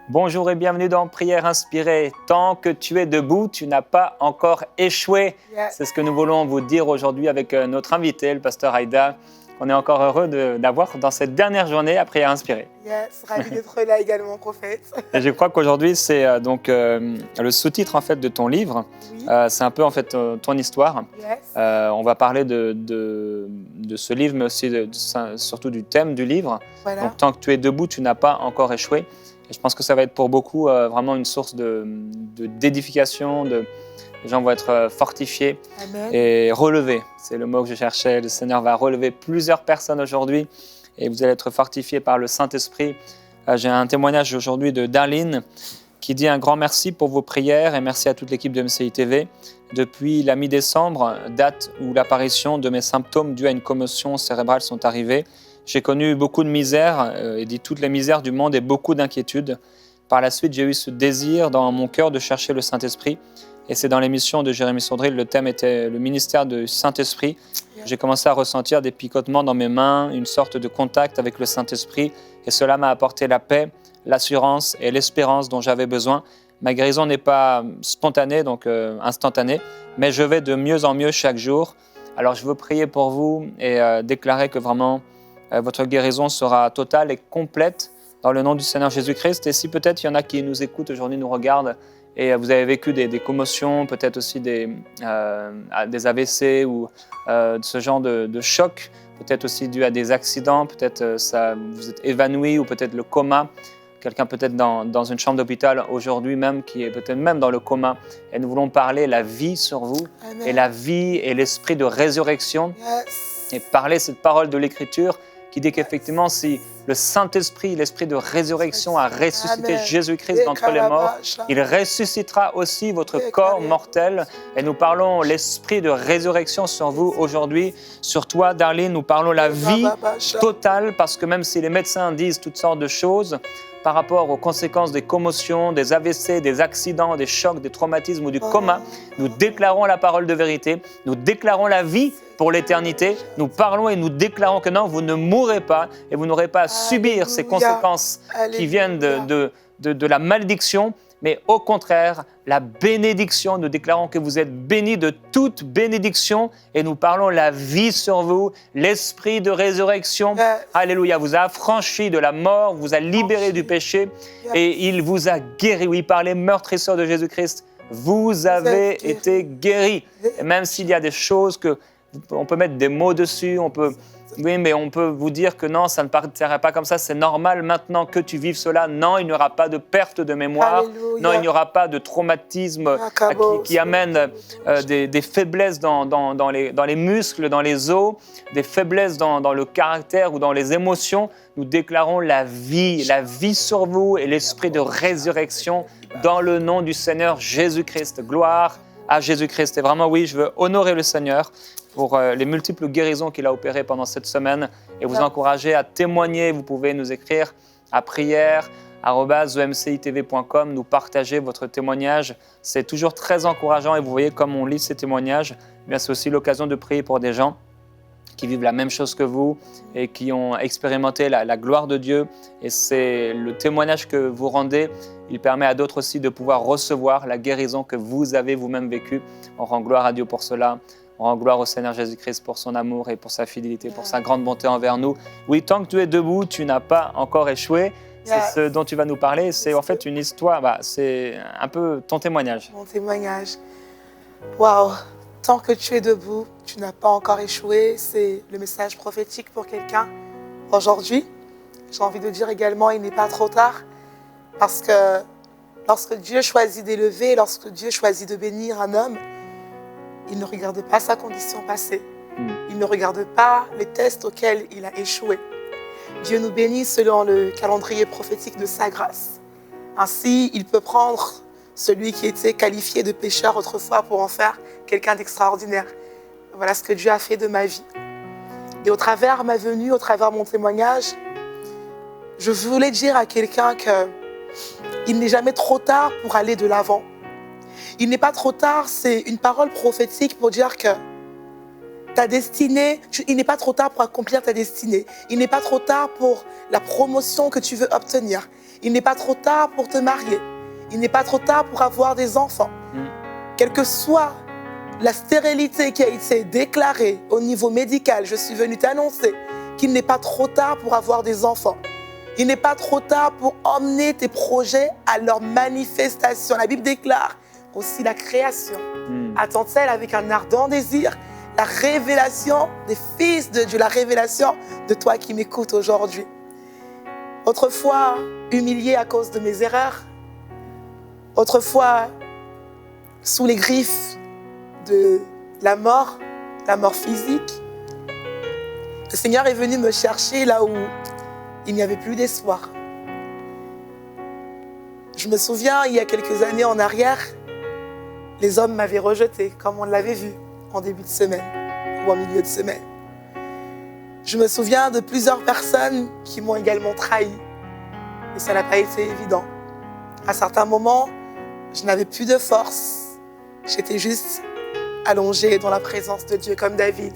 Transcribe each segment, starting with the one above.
Bonjour et bienvenue dans Prière inspirée. Tant que tu es debout, tu n'as pas encore échoué. Yes, C'est ce que nous voulons vous dire aujourd'hui avec notre invité, le pasteur Aïda. On est encore heureux d'avoir dans cette dernière journée à Prière inspirée. yes, ravi d'être là également, prophète. Et je crois qu'aujourd'hui, c'est le sous-titre en fait de ton livre. Oui, C'est un peu en fait ton histoire. yes, On va parler de ce livre, mais aussi surtout du thème du livre. voilà. Donc, tant que tu es debout, tu n'as pas encore échoué. Et je pense que ça va être pour beaucoup vraiment une source d'édification. Les gens vont être fortifiés Amen. et relevés. C'est le mot que je cherchais. Le Seigneur va relever plusieurs personnes aujourd'hui et vous allez être fortifiés par le Saint-Esprit. J'ai un témoignage aujourd'hui de Darlene qui dit un grand merci pour vos prières et merci à toute l'équipe de MCI TV. Depuis la mi-décembre, date où l'apparition de mes symptômes dus à une commotion cérébrale sont arrivés, j'ai connu beaucoup de misère, et dit toutes les misères du monde et beaucoup d'inquiétudes. Par la suite, j'ai eu ce désir dans mon cœur de chercher le Saint-Esprit. Et c'est dans l'émission de Jérémy Saundry, le thème était le ministère du Saint-Esprit. J'ai commencé à ressentir des picotements dans mes mains, une sorte de contact avec le Saint-Esprit. Et cela m'a apporté la paix, l'assurance et l'espérance dont j'avais besoin. Ma guérison n'est pas spontanée, donc instantanée, mais je vais de mieux en mieux chaque jour. Alors je veux prier pour vous et déclarer que vraiment votre guérison sera totale et complète dans le nom du Seigneur Jésus-Christ. Et si peut-être il y en a qui nous écoutent aujourd'hui, nous regardent, et vous avez vécu des commotions, peut-être aussi des AVC ou ce genre de choc, peut-être aussi dû à des accidents, peut-être vous êtes évanoui ou peut-être le coma, quelqu'un peut-être dans une chambre d'hôpital aujourd'hui même qui est peut-être même dans le coma. Et nous voulons parler la vie sur vous, Amen. et la vie et l'esprit de résurrection, Yes, et parler cette parole de l'Écriture qui dit qu'effectivement, si le Saint-Esprit, l'esprit de résurrection a ressuscité Amen. Jésus-Christ d'entre les morts, il ressuscitera aussi votre corps mortel. Et nous parlons l'esprit de résurrection sur vous aujourd'hui, sur toi, Darlene. Nous parlons la vie totale, parce que même si les médecins disent toutes sortes de choses par rapport aux conséquences des commotions, des AVC, des accidents, des chocs, des traumatismes ou du coma, nous déclarons la parole de vérité, nous déclarons la vie pour l'éternité. Nous parlons et nous déclarons que non, vous ne mourrez pas et vous n'aurez pas à subir ces conséquences qui viennent de la malédiction, mais au contraire, la bénédiction. Nous déclarons que vous êtes bénis de toute bénédiction et nous parlons la vie sur vous, l'esprit de résurrection. Alléluia, vous a affranchi de la mort, vous a libéré du péché et il vous a guéri. Oui, par les meurtrisseurs de Jésus-Christ, vous avez été guéris. Et même s'il y a des choses on peut mettre des mots dessus, oui, mais on peut vous dire que non, ça ne partirait pas comme ça, c'est normal maintenant que tu vives cela. Non, il n'y aura pas de perte de mémoire. Alléluia. Non, il n'y aura pas de traumatisme qui amène des faiblesses dans les muscles, dans les os, des faiblesses dans le caractère ou dans les émotions. Nous déclarons la vie sur vous et l'esprit de résurrection dans le nom du Seigneur Jésus-Christ. Gloire à Jésus-Christ. Et vraiment, oui, je veux honorer le Seigneur pour les multiples guérisons qu'il a opérées pendant cette semaine et vous encourager à témoigner. Vous pouvez nous écrire à prière@emcitv.com, nous partager votre témoignage. C'est toujours très encourageant et vous voyez comme on lit ces témoignages, eh bien c'est aussi l'occasion de prier pour des gens qui vivent la même chose que vous et qui ont expérimenté la gloire de Dieu. Et c'est le témoignage que vous rendez, il permet à d'autres aussi de pouvoir recevoir la guérison que vous avez vous-même vécue. On rend gloire à Dieu pour cela. On rend gloire au Seigneur Jésus-Christ pour son amour et pour sa fidélité, pour sa grande bonté envers nous. Oui, tant que tu es debout, tu n'as pas encore échoué. C'est ce dont tu vas nous parler. C'est en fait une histoire, c'est un peu ton témoignage. Mon témoignage. Waouh! Tant que tu es debout, tu n'as pas encore échoué. C'est le message prophétique pour quelqu'un. Aujourd'hui, j'ai envie de dire également, il n'est pas trop tard. Parce que lorsque Dieu choisit d'élever, lorsque Dieu choisit de bénir un homme, il ne regarde pas sa condition passée. Il ne regarde pas les tests auxquels il a échoué. Dieu nous bénit selon le calendrier prophétique de sa grâce. Ainsi, il peut prendre celui qui était qualifié de pécheur autrefois pour en faire quelqu'un d'extraordinaire. Voilà ce que Dieu a fait de ma vie. Et au travers ma venue, au travers mon témoignage, je voulais dire à quelqu'un qu'il n'est jamais trop tard pour aller de l'avant. Il n'est pas trop tard, c'est une parole prophétique pour dire que ta destinée, il n'est pas trop tard pour accomplir ta destinée. Il n'est pas trop tard pour la promotion que tu veux obtenir. Il n'est pas trop tard pour te marier. Il n'est pas trop tard pour avoir des enfants. Quelle que soit la stérilité qui a été déclarée au niveau médical, je suis venue t'annoncer qu'il n'est pas trop tard pour avoir des enfants. Il n'est pas trop tard pour emmener tes projets à leur manifestation. La Bible déclare aussi la création. Attend-elle avec un ardent désir la révélation des fils de Dieu, la révélation de toi qui m'écoutes aujourd'hui. Autrefois humilié à cause de mes erreurs, autrefois sous les griffes de la mort physique, le Seigneur est venu me chercher là où il n'y avait plus d'espoir. Je me souviens, il y a quelques années en arrière, les hommes m'avaient rejeté, comme on l'avait vu en début de semaine ou en milieu de semaine. Je me souviens de plusieurs personnes qui m'ont également trahi. Et ça n'a pas été évident. À certains moments, je n'avais plus de force. J'étais juste allongée dans la présence de Dieu comme David.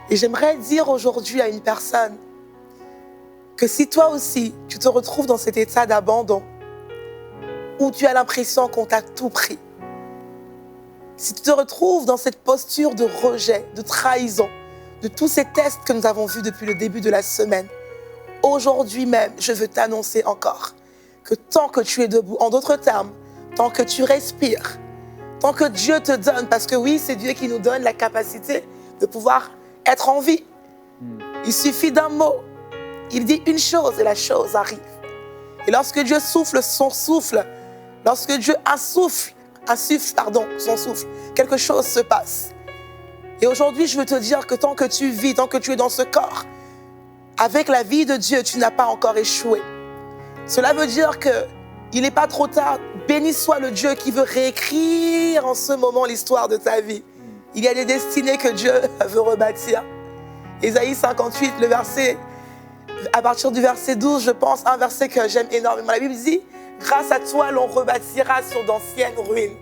Et j'aimerais dire aujourd'hui à une personne que si toi aussi, tu te retrouves dans cet état d'abandon, où tu as l'impression qu'on t'a tout pris, si tu te retrouves dans cette posture de rejet, de trahison, de tous ces tests que nous avons vus depuis le début de la semaine, aujourd'hui même, je veux t'annoncer encore que tant que tu es debout, en d'autres termes, tant que tu respires, tant que Dieu te donne, parce que oui, c'est Dieu qui nous donne la capacité de pouvoir être en vie. Il suffit d'un mot. Il dit une chose et la chose arrive. Et lorsque Dieu souffle son souffle, lorsque Dieu insuffle son souffle, quelque chose se passe. Et aujourd'hui, je veux te dire que tant que tu vis, tant que tu es dans ce corps, avec la vie de Dieu, tu n'as pas encore échoué. Cela veut dire qu'il n'est pas trop tard. Béni soit le Dieu qui veut réécrire en ce moment l'histoire de ta vie. Il y a des destinées que Dieu veut rebâtir. Ésaïe 58, à partir du verset 12, je pense, un verset que j'aime énormément. La Bible dit, grâce à toi, l'on rebâtira sur d'anciennes ruines.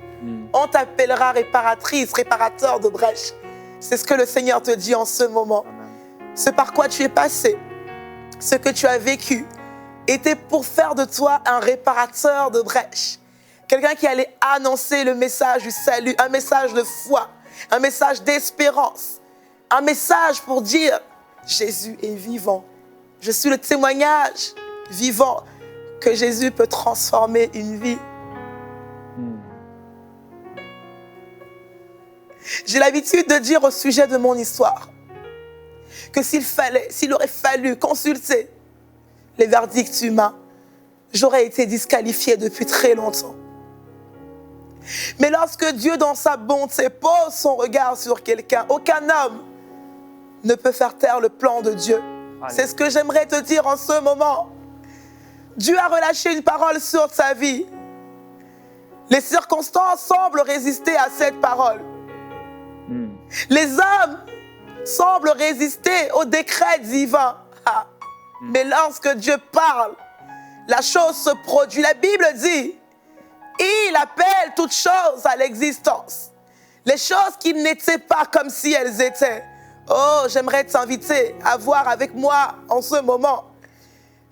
On t'appellera réparatrice, réparateur de brèches. C'est ce que le Seigneur te dit en ce moment. Ce par quoi tu es passé, ce que tu as vécu, était pour faire de toi un réparateur de brèches. Quelqu'un qui allait annoncer le message du salut, un message de foi, un message d'espérance, un message pour dire Jésus est vivant. Je suis le témoignage vivant que Jésus peut transformer une vie. J'ai l'habitude de dire au sujet de mon histoire que s'il aurait fallu consulter les verdicts humains, j'aurais été disqualifiée depuis très longtemps. Mais lorsque Dieu, dans sa bonté, pose son regard sur quelqu'un, aucun homme ne peut faire taire le plan de Dieu. C'est ce que j'aimerais te dire en ce moment. Dieu a relâché une parole sur ta vie. Les circonstances semblent résister à cette parole. Les hommes semblent résister au décret divin. Mais lorsque Dieu parle, la chose se produit. La Bible dit, il appelle toutes choses à l'existence. Les choses qui n'étaient pas comme si elles étaient. Oh, j'aimerais t'inviter à voir avec moi en ce moment.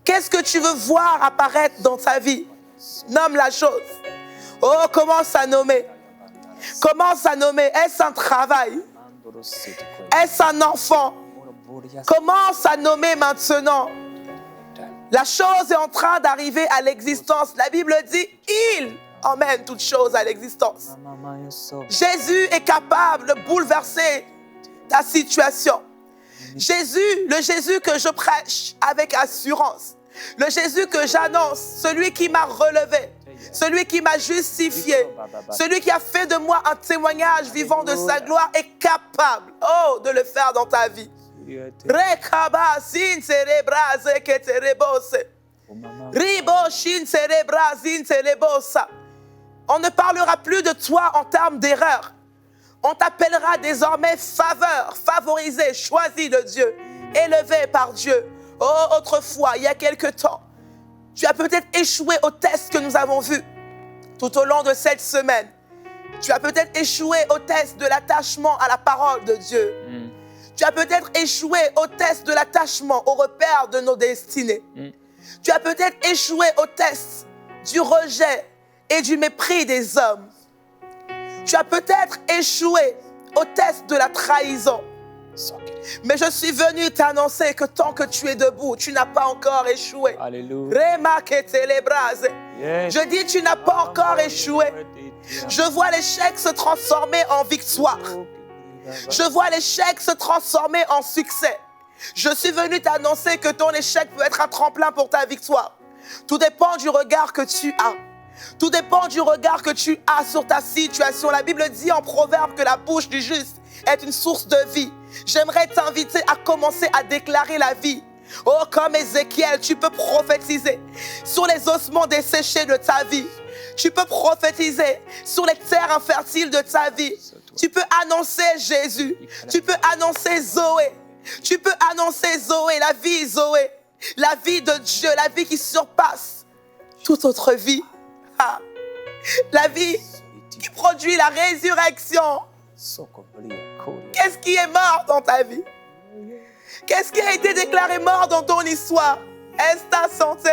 Qu'est-ce que tu veux voir apparaître dans ta vie? Nomme la chose. Oh, commence à nommer. Commence à nommer. Est-ce un travail? Est-ce un enfant? Commence à nommer maintenant. La chose est en train d'arriver à l'existence. La Bible dit, il emmène toutes choses à l'existence. Jésus est capable de bouleverser ta situation. Jésus, le Jésus que je prêche avec assurance, le Jésus que j'annonce, celui qui m'a relevé, celui qui m'a justifié, celui qui a fait de moi un témoignage vivant de sa gloire est capable, oh, de le faire dans ta vie. On ne parlera plus de toi en termes d'erreur. On t'appellera désormais faveur, favorisé, choisi de Dieu, élevé par Dieu. Oh, autrefois, il y a quelque temps, tu as peut-être échoué au test que nous avons vu tout au long de cette semaine. Tu as peut-être échoué au test de l'attachement à la parole de Dieu. Tu as peut-être échoué au test de l'attachement, au repère de nos destinées. Tu as peut-être échoué au test du rejet et du mépris des hommes. Tu as peut-être échoué au test de la trahison. Mais je suis venu t'annoncer que tant que tu es debout, tu n'as pas encore échoué. Alléluia. Yes. Je dis, tu n'as pas encore échoué. Je vois l'échec se transformer en victoire. Je vois l'échec se transformer en succès. Je suis venu t'annoncer que ton échec peut être un tremplin pour ta victoire. Tout dépend du regard que tu as. Tout dépend du regard que tu as sur ta situation. La Bible dit en Proverbe que la bouche du juste est une source de vie. J'aimerais t'inviter à commencer à déclarer la vie. Oh, comme Ézéchiel, tu peux prophétiser sur les ossements desséchés de ta vie. Tu peux prophétiser sur les terres infertiles de ta vie. Tu peux annoncer Jésus. Tu peux annoncer Zoé. Tu peux annoncer Zoé, la vie de Dieu, la vie qui surpasse toute autre vie. Ah. La vie qui produit la résurrection. Qu'est-ce qui est mort dans ta vie? Qu'est-ce qui a été déclaré mort dans ton histoire? Est-ce ta santé?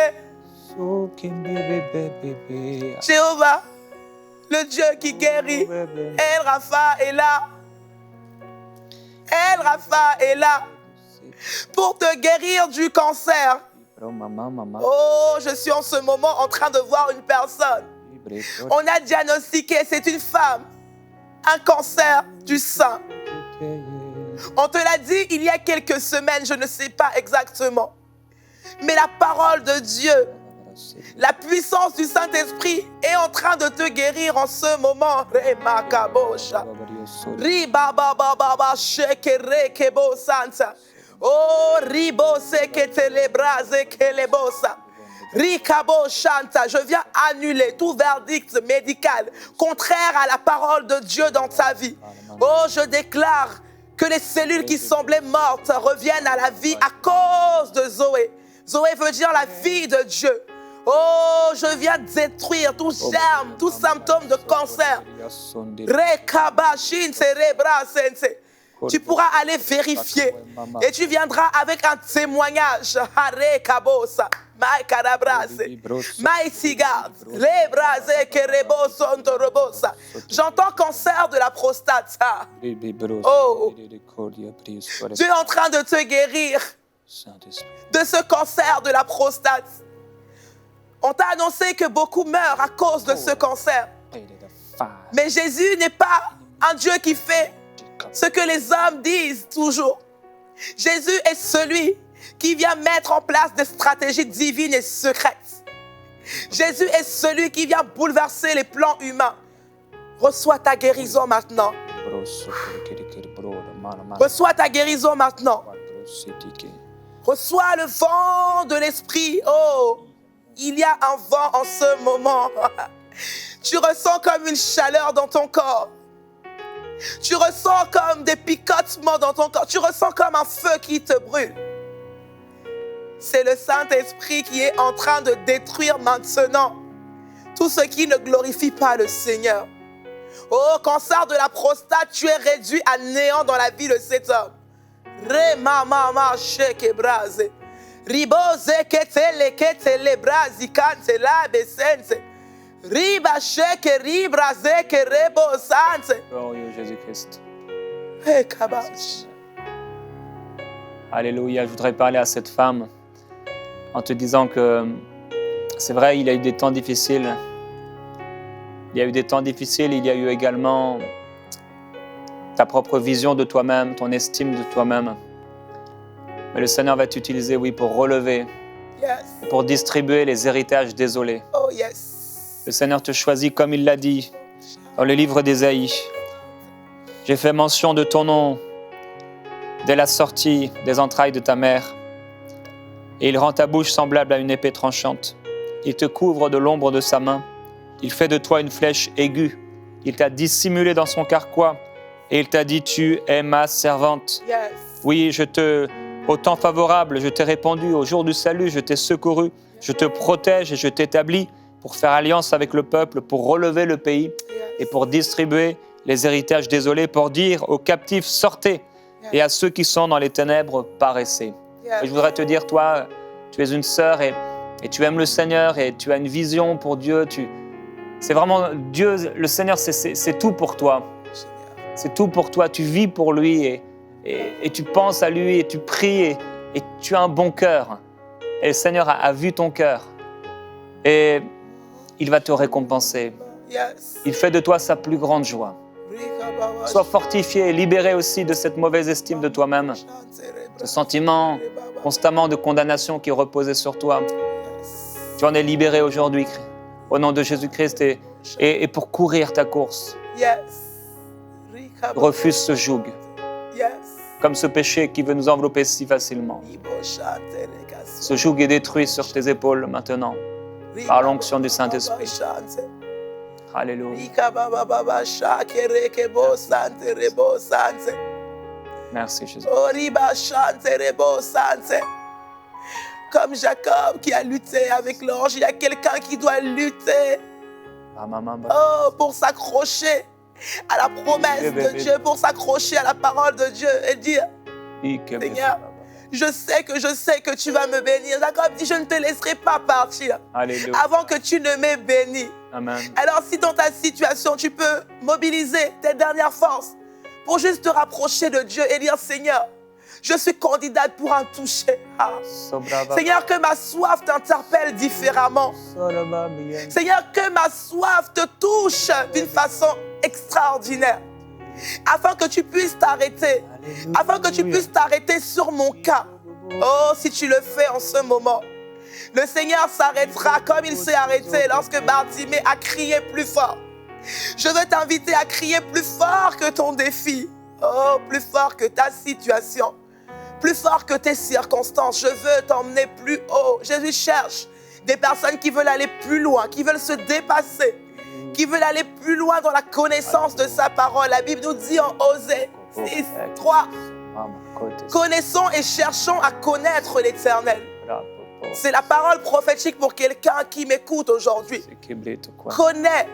Jéhovah, le Dieu qui guérit, El Rapha est là. El Rapha est là pour te guérir du cancer. Oh, je suis en ce moment en train de voir une personne. On a diagnostiqué, c'est une femme, un cancer du sein. On te l'a dit il y a quelques semaines, je ne sais pas exactement. Mais la parole de Dieu, la puissance du Saint-Esprit est en train de te guérir en ce moment. Oh, je viens annuler tout verdict médical contraire à la parole de Dieu dans ta vie. Oh, je déclare que les cellules qui semblaient mortes reviennent à la vie à cause de Zoé. Zoé veut dire la vie de Dieu. Oh, je viens détruire tout germe, tout symptôme de cancer. Tu pourras aller vérifier et tu viendras avec un témoignage. J'entends cancer de la prostate. Oh, Dieu est en train de te guérir de ce cancer de la prostate. On t'a annoncé que beaucoup meurent à cause de ce cancer. Mais Jésus n'est pas un Dieu qui fait ce que les hommes disent toujours. Jésus est celui qui vient mettre en place des stratégies divines et secrètes. Jésus est celui qui vient bouleverser les plans humains. Reçois ta guérison maintenant. Reçois ta guérison maintenant. Reçois le vent de l'esprit. Oh, il y a un vent en ce moment. Tu ressens comme une chaleur dans ton corps. Tu ressens comme des picotements dans ton corps. Tu ressens comme un feu qui te brûle. C'est le Saint-Esprit qui est en train de détruire maintenant tout ce qui ne glorifie pas le Seigneur. Oh, cancer de la prostate, tu es réduit à néant dans la vie de cet homme. Glorieux Jésus-Christ. Alléluia, je voudrais parler à cette femme en te disant que c'est vrai, il y a eu des temps difficiles. Il y a eu des temps difficiles, il y a eu également ta propre vision de toi-même, ton estime de toi-même. Mais le Seigneur va t'utiliser, oui, pour relever, pour distribuer les héritages désolés. Oh, yes. Le Seigneur te choisit comme il l'a dit dans le livre d'Ésaïe. J'ai fait mention de ton nom dès la sortie des entrailles de ta mère. Et il rend ta bouche semblable à une épée tranchante. Il te couvre de l'ombre de sa main. Il fait de toi une flèche aiguë. Il t'a dissimulé dans son carquois. Et il t'a dit, tu es ma servante. Yes. Oui, au temps favorable, je t'ai répondu. Au jour du salut, je t'ai secouru. Je te protège et je t'établis pour faire alliance avec le peuple, pour relever le pays et pour distribuer les héritages désolés, pour dire aux captifs, sortez et à ceux qui sont dans les ténèbres paraissez. Et je voudrais te dire, toi, tu es une sœur et tu aimes le Seigneur et tu as une vision pour Dieu. C'est vraiment Dieu, le Seigneur, c'est tout pour toi. C'est tout pour toi. Tu vis pour lui et tu penses à lui et tu pries et tu as un bon cœur. Et le Seigneur a vu ton cœur et il va te récompenser. Il fait de toi sa plus grande joie. Sois fortifié et libéré aussi de cette mauvaise estime de toi-même, ce sentiment constamment de condamnation qui reposait sur toi. Tu en es libéré aujourd'hui au nom de Jésus-Christ et pour courir ta course. Refuse ce joug, comme ce péché qui veut nous envelopper si facilement. Ce joug est détruit sur tes épaules maintenant, par l'onction du Saint-Esprit. Alléluia. Merci Jésus. Comme Jacob qui a lutté avec l'ange, il y a quelqu'un qui doit lutter pour s'accrocher à la promesse de Dieu, pour s'accrocher à la parole de Dieu et dire, Seigneur, je sais que tu vas me bénir. Jacob dit, je ne te laisserai pas partir avant que tu ne m'aies béni. Amen. Alors si dans ta situation, tu peux mobiliser tes dernières forces pour juste te rapprocher de Dieu et dire, Seigneur, je suis candidate pour un toucher. Seigneur, que ma soif t'interpelle différemment. Seigneur, que ma soif te touche d'une façon extraordinaire. Afin que tu puisses t'arrêter. Afin que tu puisses t'arrêter sur mon cas. Oh, si tu le fais en ce moment, le Seigneur s'arrêtera comme il s'est arrêté lorsque Bartimée a crié plus fort. Je veux t'inviter à crier plus fort que ton défi. Oh, plus fort que ta situation. Plus fort que tes circonstances. Je veux t'emmener plus haut. Jésus cherche des personnes qui veulent aller plus loin, qui veulent se dépasser, qui veulent aller plus loin dans la connaissance de sa parole. La Bible nous dit en Osée 6, 3, connaissons et cherchons à connaître l'Éternel. C'est la parole prophétique pour quelqu'un qui m'écoute aujourd'hui. Connais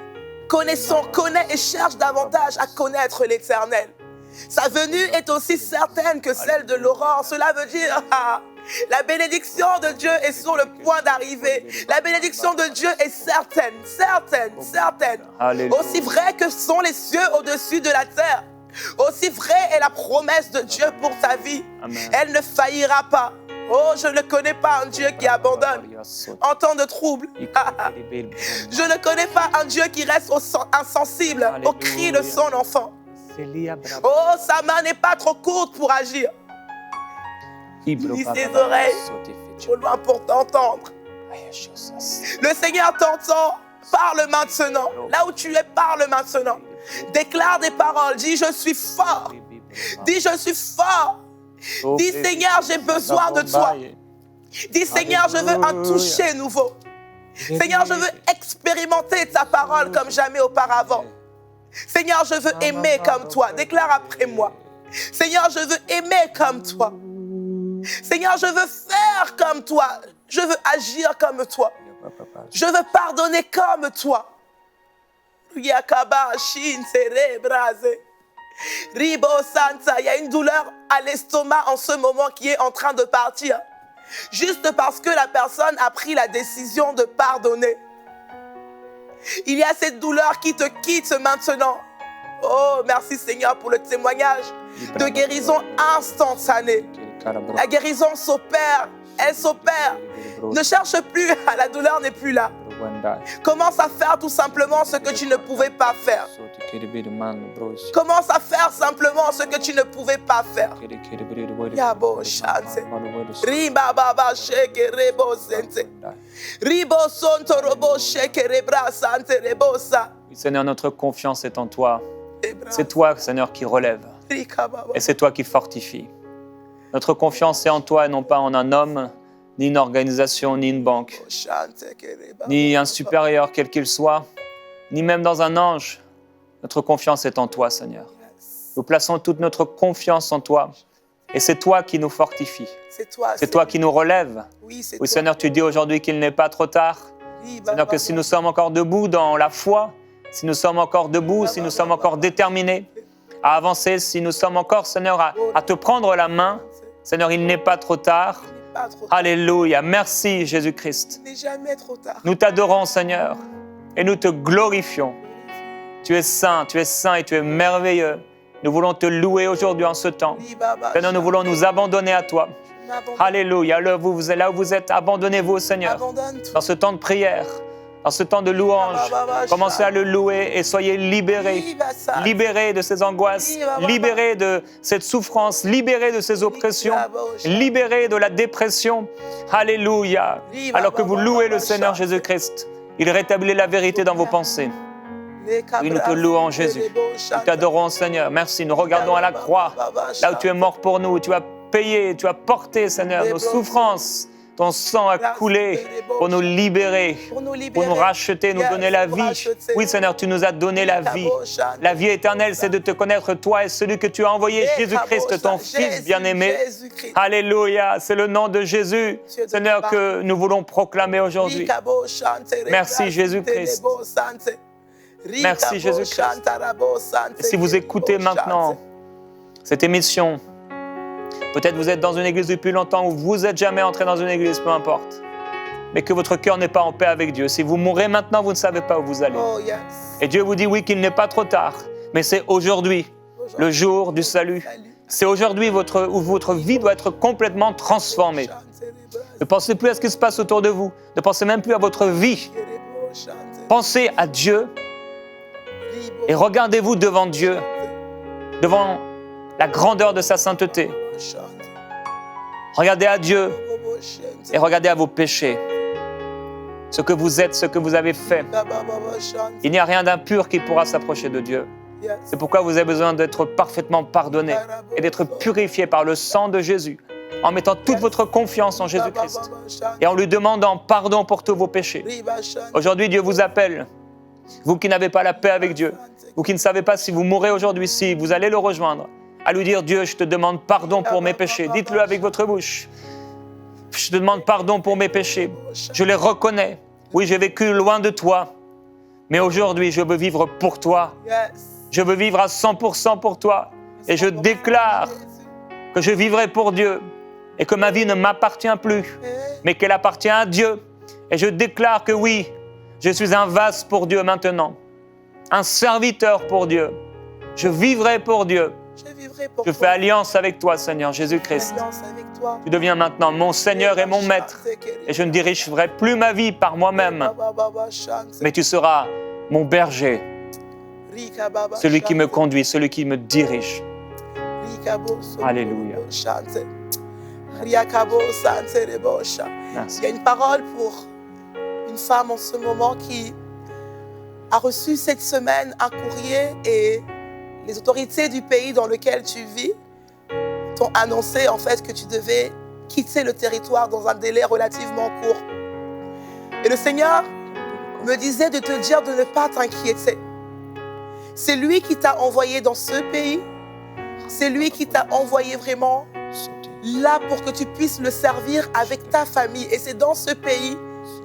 et cherche davantage à connaître l'Éternel. Sa venue est aussi certaine que celle de l'aurore. Cela veut dire, la bénédiction de Dieu est sur le point d'arriver. La bénédiction de Dieu est certaine. Alléluia. Aussi vrai que sont les cieux au-dessus de la terre, aussi vraie est la promesse de Dieu pour ta vie. Amen. Elle ne faillira pas. Oh, je ne connais pas un Dieu qui abandonne en temps de trouble. Je ne connais pas un Dieu qui reste insensible aux cris de son enfant. Oh, sa main n'est pas trop courte pour agir. Ni ses oreilles trop loin pour t'entendre. Le Seigneur t'entend. Parle maintenant. Là où tu es, parle maintenant. Déclare des paroles. Dis, je suis fort. Dis, je suis fort. Dis, Seigneur, j'ai besoin de toi. Dis, Seigneur, je veux un toucher nouveau. Seigneur, je veux expérimenter ta parole comme jamais auparavant. Seigneur, je veux aimer comme toi. Déclare après moi. Seigneur, je veux aimer comme toi. Seigneur, je veux faire comme toi. Je veux agir comme toi. Je veux pardonner comme toi. Il y a une douleur à l'estomac en ce moment qui est en train de partir. Juste parce que la personne a pris la décision de pardonner. Il y a cette douleur qui te quitte maintenant. Oh, merci Seigneur pour le témoignage de guérison instantanée. La guérison s'opère, elle s'opère. Ne cherche plus, la douleur n'est plus là. Commence à faire tout simplement ce que tu ne pouvais pas faire. Commence à faire simplement ce que tu ne pouvais pas faire. Yabo chance. Riba baba sheke rebo sente. Ribo sonto robo sheke rebra sante rebosa. Seigneur, notre confiance est en toi. C'est toi, Seigneur, qui relève. Et c'est toi qui fortifie. Notre confiance est en toi et non pas en un homme, ni une organisation, ni une banque, ni un supérieur quel qu'il soit, ni même dans un ange. Notre confiance est en toi, Seigneur. Nous plaçons toute notre confiance en toi. Et c'est toi qui nous fortifie. C'est toi qui nous relève. Oui, Seigneur, tu dis aujourd'hui qu'il n'est pas trop tard. Seigneur, que si nous sommes encore debout dans la foi, si nous sommes encore debout, si nous sommes encore déterminés, à avancer, si nous sommes encore, Seigneur, à te prendre la main, Seigneur, il n'est pas trop tard. Il n'est pas trop tard. Alléluia. Merci, Jésus-Christ. Il n'est jamais trop tard. Nous t'adorons, Seigneur, et nous te glorifions. Tu es saint et tu es merveilleux. Nous voulons te louer aujourd'hui en ce temps. Seigneur, nous voulons nous abandonner à toi. Alléluia. Là où vous êtes, abandonnez-vous au Seigneur. Abandonne-toi. Dans ce temps de prière, dans ce temps de louange, commencez à le louer et soyez libérés. Libérés de ces angoisses, libérés de cette souffrance, libérés de ces oppressions, libérés de la dépression. Alléluia. Alors que vous louez le Seigneur Jésus-Christ, il rétablit la vérité dans vos pensées. Oui, nous te louons, Jésus. Nous t'adorons, Seigneur. Merci. Nous regardons à la croix, là où tu es mort pour nous. Tu as payé, tu as porté, Seigneur, nos souffrances. Ton sang a coulé pour nous libérer, pour nous racheter, nous donner la vie. Oui, Seigneur, tu nous as donné la vie. La vie éternelle, c'est de te connaître, toi et celui que tu as envoyé, Jésus-Christ, ton Fils bien-aimé. Alléluia. C'est le nom de Jésus, Seigneur, que nous voulons proclamer aujourd'hui. Merci, Jésus-Christ. Merci Jésus-Christ. Et si vous écoutez maintenant cette émission, peut-être vous êtes dans une église depuis longtemps ou vous n'êtes jamais entré dans une église, peu importe, mais que votre cœur n'est pas en paix avec Dieu. Si vous mourrez maintenant, vous ne savez pas où vous allez. Et Dieu vous dit oui, qu'il n'est pas trop tard, mais c'est aujourd'hui, le jour du salut. C'est aujourd'hui où votre vie doit être complètement transformée. Ne pensez plus à ce qui se passe autour de vous. Ne pensez même plus à votre vie. Pensez à Dieu. Et regardez-vous devant Dieu, devant la grandeur de sa sainteté. Regardez à Dieu et regardez à vos péchés, ce que vous êtes, ce que vous avez fait. Il n'y a rien d'impur qui pourra s'approcher de Dieu. C'est pourquoi vous avez besoin d'être parfaitement pardonné et d'être purifié par le sang de Jésus, en mettant toute votre confiance en Jésus-Christ et en lui demandant pardon pour tous vos péchés. Aujourd'hui, Dieu vous appelle. Vous qui n'avez pas la paix avec Dieu, vous qui ne savez pas si vous mourrez aujourd'hui, si vous allez le rejoindre, à lui dire, Dieu, je te demande pardon pour mes péchés. Dites-le avec votre bouche. Je te demande pardon pour mes péchés. Je les reconnais. Oui, j'ai vécu loin de toi, mais aujourd'hui, je veux vivre pour toi. Je veux vivre à 100% pour toi. Et je déclare que je vivrai pour Dieu et que ma vie ne m'appartient plus, mais qu'elle appartient à Dieu. Et je déclare que oui, je suis un vase pour Dieu maintenant, un serviteur pour Dieu. Je vivrai pour Dieu. Je fais alliance avec toi, Seigneur Jésus-Christ. Tu deviens maintenant mon Seigneur et mon Maître. Et je ne dirigerai plus ma vie par moi-même, mais tu seras mon berger, celui qui me conduit, celui qui me dirige. Alléluia. Merci. Il y a une parole pour une femme en ce moment qui a reçu cette semaine un courrier et les autorités du pays dans lequel tu vis t'ont annoncé en fait que tu devais quitter le territoire dans un délai relativement court. Et le Seigneur me disait de te dire de ne pas t'inquiéter. C'est lui qui t'a envoyé dans ce pays. C'est lui qui t'a envoyé vraiment là pour que tu puisses le servir avec ta famille. Et c'est dans ce pays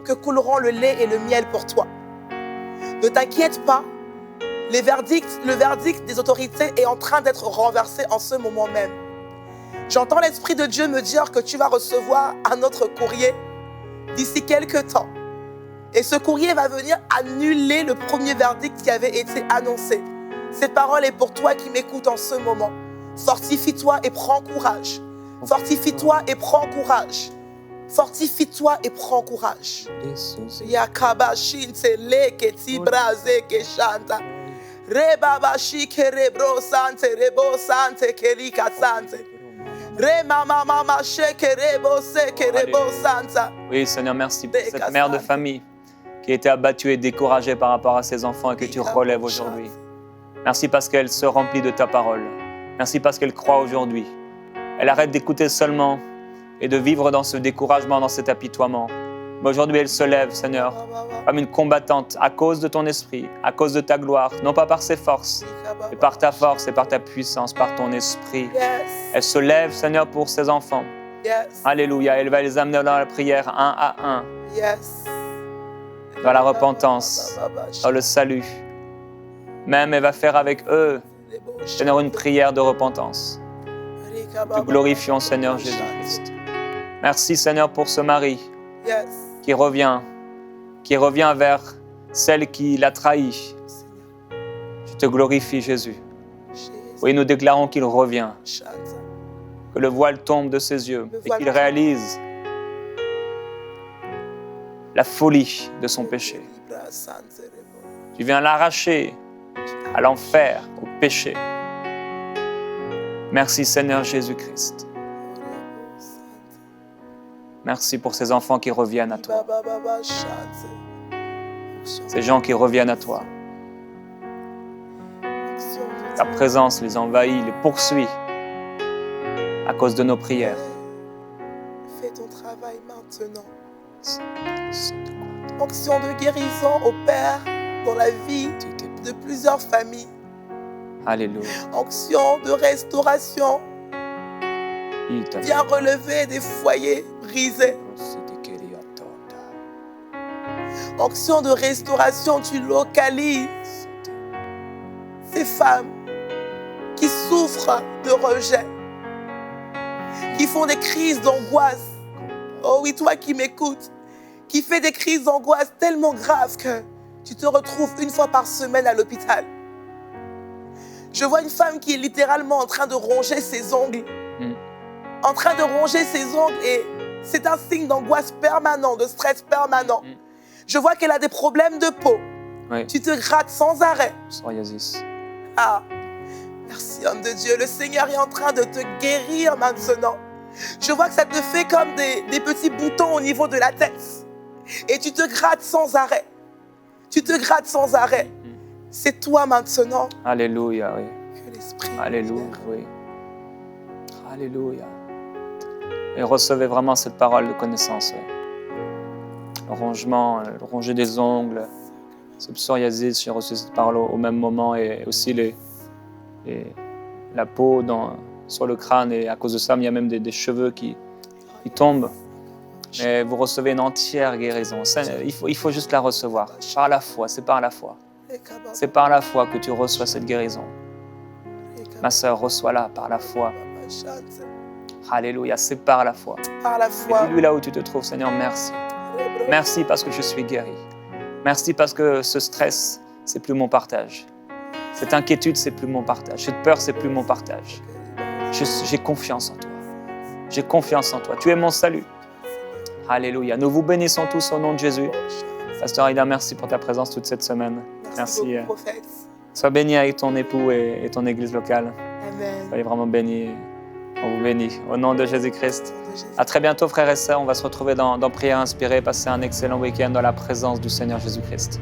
que couleront le lait et le miel pour toi. Ne t'inquiète pas. Le verdict des autorités est en train d'être renversé en ce moment même. J'entends l'Esprit de Dieu me dire que tu vas recevoir un autre courrier d'ici quelques temps. Et ce courrier va venir annuler le premier verdict qui avait été annoncé. Cette parole est pour toi qui m'écoutes en ce moment. Fortifie-toi et prends courage. Fortifie-toi et prends courage. Fortifie-toi et prends courage. Oui, Seigneur, merci pour cette mère de famille qui a été abattue et découragée par rapport à ses enfants et que tu relèves aujourd'hui. Merci parce qu'elle se remplit de ta parole. Merci parce qu'elle croit aujourd'hui. Elle arrête d'écouter seulement et de vivre dans ce découragement, dans cet apitoiement. Mais aujourd'hui, elle se lève, Seigneur, comme une combattante à cause de ton esprit, à cause de ta gloire, non pas par ses forces, mais par ta force et par ta puissance, par ton esprit. Elle se lève, Seigneur, pour ses enfants. Alléluia. Elle va les amener dans la prière un à un, dans la repentance, dans le salut. Même elle va faire avec eux Seigneur, une prière de repentance. Te glorifions, Seigneur Jésus-Christ. Merci, Seigneur, pour ce mari Yes. qui revient vers celle qui l'a trahi. Je te glorifie, Jésus. Oui, nous déclarons qu'il revient, que le voile tombe de ses yeux et qu'il réalise la folie de son péché. Tu viens l'arracher à l'enfer, au péché. Merci, Seigneur Jésus-Christ. Merci pour ces enfants qui reviennent à toi, ces gens qui reviennent à toi. Ta présence les envahit, les poursuit à cause de nos prières. Fais ton travail maintenant. Onction de guérison opère dans la vie de plusieurs familles. Alléluia. Onction de restauration vient relever des foyers brisés. Onction de restauration, tu localises ces femmes qui souffrent de rejet, qui font des crises d'angoisse. Oh oui, toi qui m'écoutes, qui fais des crises d'angoisse tellement graves que tu te retrouves une fois par semaine à l'hôpital. Je vois une femme qui est littéralement en train de ronger ses ongles. En train de ronger ses ongles et c'est un signe d'angoisse permanent, de stress permanent. Je vois qu'elle a des problèmes de peau. Oui. Tu te grattes sans arrêt. Psoriasis. Ah, merci homme de Dieu. Le Seigneur est en train de te guérir maintenant. Je vois que ça te fait comme des petits boutons au niveau de la tête. Et tu te grattes sans arrêt. Tu te grattes sans arrêt. C'est toi maintenant. Alléluia, oui. Que l'Esprit Alléluia, libère. oui. Alléluia. Et recevez vraiment cette parole de connaissance. Oui. Le rongement, le ronger des ongles, ce psoriasis, j'ai reçu cette parole au même moment et aussi la peau sur le crâne et à cause de ça, il y a même des cheveux qui tombent. Mais vous recevez une entière guérison. Il faut juste la recevoir. Par la foi, c'est par la foi. C'est par la foi que tu reçois cette guérison. Ma sœur, reçois-la par la foi. Alléluia, c'est par la foi. Par la Et foi. dis-lui là où tu te trouves, Seigneur, merci. Merci parce que je suis guéri. Merci parce que ce stress, c'est plus mon partage. Cette inquiétude, c'est plus mon partage. Cette peur, c'est plus mon partage. J'ai confiance en toi. J'ai confiance en toi. Tu es mon salut. Alléluia. Nous vous bénissons tous au nom de Jésus. Pasteur Aïda, merci pour ta présence toute cette semaine. Merci. beaucoup, prophète. Sois béni avec ton époux et ton église locale. Amen. Soyez vraiment bénis. On vous bénit. Au nom de Jésus-Christ. À très bientôt, frères et sœurs. On va se retrouver dans Prière inspirée. Passez un excellent week-end dans la présence du Seigneur Jésus-Christ.